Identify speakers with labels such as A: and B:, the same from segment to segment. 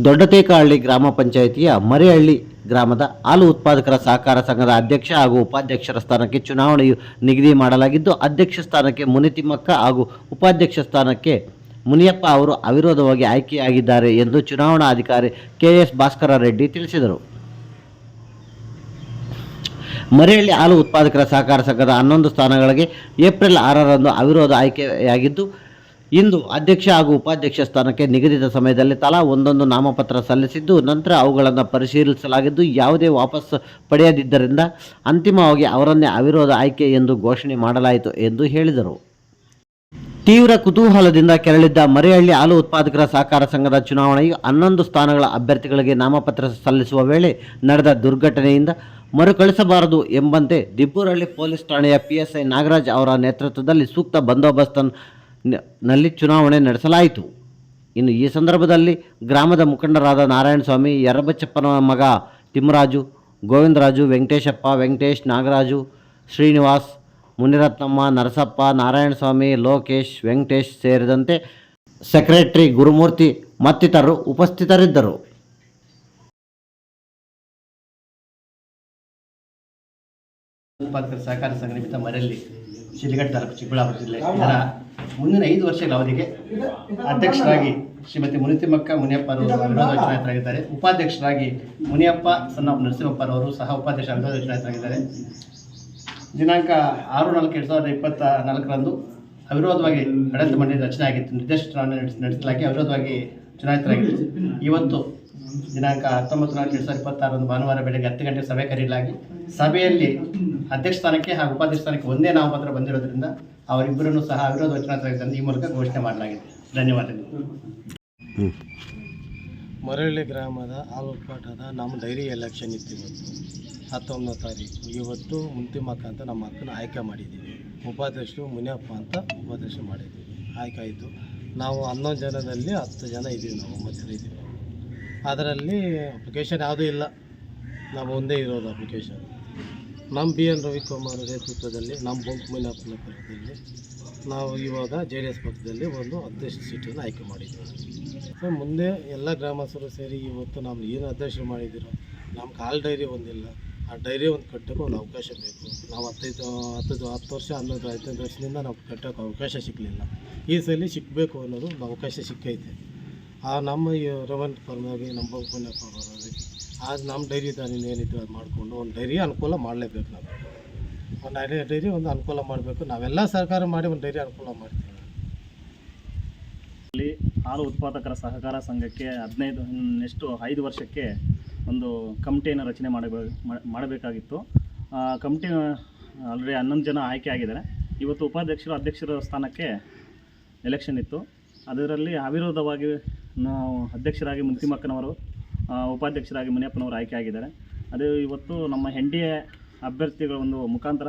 A: ದೊಡ್ಡತೇಕಹಳ್ಳಿ ಗ್ರಾಮ ಪಂಚಾಯಿತಿಯ ಮರಿಹಳ್ಳಿ ಗ್ರಾಮದ ಹಾಲು ಉತ್ಪಾದಕರ ಸಹಕಾರ ಸಂಘದ ಅಧ್ಯಕ್ಷ ಹಾಗೂ ಉಪಾಧ್ಯಕ್ಷರ ಸ್ಥಾನಕ್ಕೆ ಚುನಾವಣೆಯು ನಿಗದಿ ಮಾಡಲಾಗಿದ್ದು, ಅಧ್ಯಕ್ಷ ಸ್ಥಾನಕ್ಕೆ ಮುನಿತಿಮ್ಮಕ್ಕ ಹಾಗೂ ಉಪಾಧ್ಯಕ್ಷ ಸ್ಥಾನಕ್ಕೆ ಮುನಿಯಪ್ಪ ಅವರು ಅವಿರೋಧವಾಗಿ ಆಯ್ಕೆಯಾಗಿದ್ದಾರೆ ಎಂದು ಚುನಾವಣಾಧಿಕಾರಿ ಕೆಎಸ್ ಭಾಸ್ಕರ ರೆಡ್ಡಿ ತಿಳಿಸಿದರು. ಮರಿಹಳ್ಳಿ ಹಾಲು ಉತ್ಪಾದಕರ ಸಹಕಾರ ಸಂಘದ 11 ಸ್ಥಾನಗಳಿಗೆ ಏಪ್ರಿಲ್ 6ರಂದು ಅವಿರೋಧ ಆಯ್ಕೆಯಾಗಿದ್ದು, ಇಂದು ಅಧ್ಯಕ್ಷ ಹಾಗೂ ಉಪಾಧ್ಯಕ್ಷ ಸ್ಥಾನಕ್ಕೆ ನಿಗದಿತ ಸಮಯದಲ್ಲಿ ತಲಾ ಒಂದೊಂದು ನಾಮಪತ್ರ ಸಲ್ಲಿಸಿದ್ದು, ನಂತರ ಅವುಗಳನ್ನು ಪರಿಶೀಲಿಸಲಾಗಿದ್ದು, ಯಾವುದೇ ವಾಪಸ್ ಪಡೆಯದಿದ್ದರಿಂದ ಅಂತಿಮವಾಗಿ ಅವರನ್ನೇ ಅವಿರೋಧ ಆಯ್ಕೆ ಎಂದು ಘೋಷಣೆ ಮಾಡಲಾಯಿತು ಎಂದು ಹೇಳಿದರು. ತೀವ್ರ ಕುತೂಹಲದಿಂದ ಕೆರಳಿದ್ದ ಮರಿಹಳ್ಳಿ ಹಾಲು ಉತ್ಪಾದಕರ ಸಹಕಾರ ಸಂಘದ ಚುನಾವಣೆಯು 11 ಸ್ಥಾನಗಳ ಅಭ್ಯರ್ಥಿಗಳಿಗೆ ನಾಮಪತ್ರ ಸಲ್ಲಿಸುವ ವೇಳೆ ನಡೆದ ದುರ್ಘಟನೆಯಿಂದ ಮರುಕಳಿಸಬಾರದು ಎಂಬಂತೆ ದಿಬ್ಬೂರಹಳ್ಳಿ ಪೊಲೀಸ್ ಠಾಣೆಯ PSI ನಾಗರಾಜ್ ಅವರ ನೇತೃತ್ವದಲ್ಲಿ ಸೂಕ್ತ ಬಂದೋಬಸ್ತ್ನಲ್ಲಿ ಚುನಾವಣೆ ನಡೆಸಲಾಯಿತು. ಇನ್ನು ಈ ಸಂದರ್ಭದಲ್ಲಿ ಗ್ರಾಮದ ಮುಖಂಡರಾದ ನಾರಾಯಣಸ್ವಾಮಿ, ಯರಬಚ್ಚಪ್ಪನ ಮಗ ತಿಮ್ಮರಾಜು, ಗೋವಿಂದರಾಜು, ವೆಂಕಟೇಶಪ್ಪ, ವೆಂಕಟೇಶ್, ನಾಗರಾಜು, ಶ್ರೀನಿವಾಸ್, ಮುನಿರತ್ನಮ್ಮ, ನರಸಪ್ಪ, ನಾರಾಯಣಸ್ವಾಮಿ, ಲೋಕೇಶ್, ವೆಂಕಟೇಶ್ ಸೇರಿದಂತೆ ಸೆಕ್ರೆಟರಿ ಗುರುಮೂರ್ತಿ ಮತ್ತಿತರರು ಉಪಸ್ಥಿತರಿದ್ದರು.
B: ಉತ್ಪಾದಕರ ಸಹಕಾರ ಸಂಘ ನಿಮಿತ್ತ ಮರಿಹಳ್ಳಿ ಶಿಡ್ಲಘಟ್ಟ ತಾಲೂಕು ಚಿಕ್ಕಬಳ್ಳಾಪುರ ಜಿಲ್ಲೆ ಇದರ ಮುಂದಿನ 5 ವರ್ಷಗಳ ಅವಧಿಗೆ ಅಧ್ಯಕ್ಷರಾಗಿ ಶ್ರೀಮತಿ ಮುನಿತಿಮ್ಮಕ್ಕ ಮುನಿಯಪ್ಪರವರು ಅವಿರೋಧ ಚುನಾಯಿತರಾಗಿದ್ದಾರೆ. ಉಪಾಧ್ಯಕ್ಷರಾಗಿ ಮುನಿಯಪ್ಪ ಸಣ್ಣ ನರಸಿಂಹಪ್ಪರವರು ಸಹ ಉಪಾಧ್ಯಕ್ಷ ಅವಿರೋಧ ಚುನಾಯಿತರಾಗಿದ್ದಾರೆ. ದಿನಾಂಕ 6/4/2024ರಂದು ಅವಿರೋಧವಾಗಿ ಆಡಳಿತ ಮಂಡಳಿ ರಚನೆ ಆಗಿತ್ತು. ನಿರ್ದೇಶಕ ಚುನಾವಣೆ ನಡೆಸಲಾಗಿ ಅವಿರೋಧವಾಗಿ ಚುನಾಯಿತರಾಗಿತ್ತು. ಇವತ್ತು ದಿನಾಂಕ 19/4/2026ರಂದು ಭಾನುವಾರ ಬೆಳಗ್ಗೆ 10 ಗಂಟೆಗೆ ಸಭೆ ಕರೆಯಲಾಗಿ ಸಭೆಯಲ್ಲಿ ಅಧ್ಯಕ್ಷ ಸ್ಥಾನಕ್ಕೆ ಹಾಗೂ ಉಪಾಧ್ಯಕ್ಷ ಸ್ಥಾನಕ್ಕೆ ಒಂದೇ ನಾಮಪತ್ರ ಬಂದಿರೋದ್ರಿಂದ ಅವರಿಬ್ಬರನ್ನು ಸಹ ಅವಿರೋಧ ಚುನಾಯಿತರಾಗಿದ್ದಾರೆ ಈ ಮೂಲಕ ಘೋಷಣೆ ಮಾಡಲಾಗಿದೆ. ಧನ್ಯವಾದಗಳು.
C: ಮರಿಹಳ್ಳಿ ಗ್ರಾಮದ ಹಾಲು ಉತ್ಪಾದಕದ ನಮ್ಮ ಡೈರಿ ಎಲೆಕ್ಷನ್ ಇತ್ತು. ಇವತ್ತು 19ನೇ ತಾರೀಕು. ಇವತ್ತು ಮುನಿತಿಮ್ಮಕ್ಕ ಅಂತ ನಮ್ಮ ಅಕ್ಕನ ಆಯ್ಕೆ ಮಾಡಿದ್ದೀವಿ. ಉಪಾಧ್ಯಕ್ಷರು ಮುನಿಯಪ್ಪ ಅಂತ ಉಪಾಧ್ಯಕ್ಷ ಮಾಡಿದ್ದೀವಿ. ಆಯ್ಕೆ ಆಯಿತು. ನಾವು 11 ಜನದಲ್ಲಿ 10 ಜನ ಇದ್ದೀವಿ. ನಾವು 9 ಜನ ಇದ್ದೀವಿ. ಅದರಲ್ಲಿ ಅಪ್ಲಿಕೇಶನ್ ಯಾವುದೂ ಇಲ್ಲ, ನಾವು ಒಂದೇ ಇರೋದು ಅಪ್ಲಿಕೇಶನ್. ನಮ್ಮ BN ರವಿಕುಮಾರ್ ನೇತೃತ್ವದಲ್ಲಿ, ನಮ್ಮ ಬೊಂಕು ಮುನಿಯಪ್ಪನ ಪಕ್ಷದಲ್ಲಿ ನಾವು ಇವಾಗ JDS ಪಕ್ಷದಲ್ಲಿ ಒಂದು ಅಧ್ಯಕ್ಷ ಸೀಟನ್ನು ಆಯ್ಕೆ ಮಾಡಿದ್ದೀವಿ. ಸೊ ಮುಂದೆ ಎಲ್ಲ ಗ್ರಾಮಸ್ಥರು ಸೇರಿ ಇವತ್ತು ನಾವು ಏನು ಅಧ್ಯಕ್ಷರು ಮಾಡಿದ್ದೀರೋ, ನಮ್ಗೆ ಹಾಲು ಡೈರಿ ಒಂದಿಲ್ಲ, ಆ ಡೈರಿ ಒಂದು ಕಟ್ಟೋಕ್ಕೆ ಒಂದು ಅವಕಾಶ ಬೇಕು. ನಾವು 10 ವರ್ಷ 15 ವರ್ಷದಿಂದ ನಾವು ಕಟ್ಟೋಕ್ಕೆ ಅವಕಾಶ ಸಿಗಲಿಲ್ಲ. ಈ ಸಲ ಸಿಕ್ಕಬೇಕು ಅನ್ನೋದು ಒಂದು ಅವಕಾಶ ಸಿಕ್ಕೈತೆ. ಆ ನಮ್ಮ ಈ ರೆವೆನ್ಯೂ ಪರವಾಗಿ ನಮ್ಮ ಮುನಿಯಪ್ಪ ಪರವಾಗಿ ಆಗ ನಮ್ಮ ಡೈರಿ ಏನಿತ್ತು ಅದು ಮಾಡಿಕೊಂಡು ಒಂದು ಡೈರಿ ಅನುಕೂಲ ಮಾಡಲೇಬೇಕು. ನಾವು ಒಂದು ಡೈರಿ ಒಂದು ಅನುಕೂಲ ಮಾಡಬೇಕು. ನಾವೆಲ್ಲ ಸರ್ಕಾರ ಮಾಡಿ ಒಂದು ಡೈರಿ ಅನುಕೂಲ ಮಾಡ್ತೀವಿ.
D: ಇಲ್ಲಿ ಹಾಲು ಉತ್ಪಾದಕರ ಸಹಕಾರ ಸಂಘಕ್ಕೆ 5 ವರ್ಷಕ್ಕೆ ಒಂದು ಕಮಿಟಿಯನ್ನು ರಚನೆ ಮಾಡಬೇಕಾಗಿತ್ತು. ಕಮಿಟಿ ಆಲ್ರೆಡಿ 11 ಜನ ಆಯ್ಕೆ ಆಗಿದ್ದಾರೆ. ಇವತ್ತು ಉಪಾಧ್ಯಕ್ಷರು ಅಧ್ಯಕ್ಷರ ಸ್ಥಾನಕ್ಕೆ ಎಲೆಕ್ಷನ್ ಇತ್ತು. ಅದರಲ್ಲಿ ಅವಿರೋಧವಾಗಿ ನಾವು ಅಧ್ಯಕ್ಷರಾಗಿ ಮುನಿತಿಮ್ಮಕ್ಕನವರು, ಉಪಾಧ್ಯಕ್ಷರಾಗಿ ಮುನಿಯಪ್ಪನವರು ಆಯ್ಕೆ ಆಗಿದ್ದಾರೆ. ಅದು ಇವತ್ತು ನಮ್ಮ NDA ಅಭ್ಯರ್ಥಿಗಳ ಒಂದು ಮುಖಾಂತರ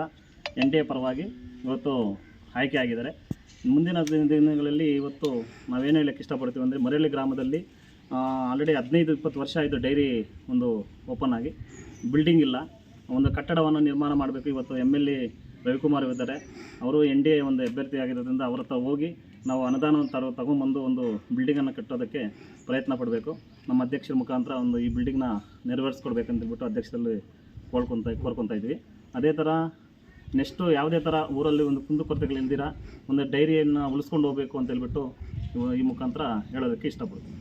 D: NDA ಪರವಾಗಿ ಇವತ್ತು ಆಯ್ಕೆ ಆಗಿದ್ದಾರೆ. ಮುಂದಿನ ದಿನಗಳಲ್ಲಿ ಇವತ್ತು ನಾವೇನು ಹೇಳಕ್ಕೆ ಇಷ್ಟಪಡ್ತೀವಿ ಅಂದರೆ, ಮರಿಹಳ್ಳಿ ಗ್ರಾಮದಲ್ಲಿ ಆಲ್ರೆಡಿ 15-20 ವರ್ಷ ಆಯಿತು ಡೈರಿ ಒಂದು ಓಪನ್ ಆಗಿ. ಬಿಲ್ಡಿಂಗ್ ಇಲ್ಲ, ಒಂದು ಕಟ್ಟಡವನ್ನು ನಿರ್ಮಾಣ ಮಾಡಬೇಕು. ಇವತ್ತು MLA ರವಿಕುಮಾರ್ ಇದ್ದಾರೆ. ಅವರು NDA ಒಂದು ಅಭ್ಯರ್ಥಿ ಆಗಿರೋದ್ರಿಂದ ಅವ್ರ ಹತ್ರ ಹೋಗಿ ನಾವು ಅನುದಾನವನ್ನು ತಗೊಂಡ್ಬಂದು ಒಂದು ಬಿಲ್ಡಿಂಗನ್ನು ಕಟ್ಟೋದಕ್ಕೆ ಪ್ರಯತ್ನ ಪಡಬೇಕು. ನಮ್ಮ ಅಧ್ಯಕ್ಷರ ಮುಖಾಂತರ ಒಂದು ಈ ಬಿಲ್ಡಿಂಗ್ನ ನೆರವೇರಿಸ್ಕೊಡ್ಬೇಕಂತೇಳ್ಬಿಟ್ಟು ಅಧ್ಯಕ್ಷರಲ್ಲಿ ಕೋರ್ಕೊತಾ ಇದ್ವಿ. ಅದೇ ಥರ ನೆಕ್ಸ್ಟು ಯಾವುದೇ ಥರ ಊರಲ್ಲಿ ಒಂದು ಕುಂದುಕೊರತೆಗಳಿಲ್ದಿರ ಒಂದು ಡೈರಿಯನ್ನು ಉಳಿಸ್ಕೊಂಡು ಹೋಗಬೇಕು ಅಂತೇಳ್ಬಿಟ್ಟು ಈ ಮುಖಾಂತರ ಹೇಳೋದಕ್ಕೆ ಇಷ್ಟಪಡ್ತೀನಿ.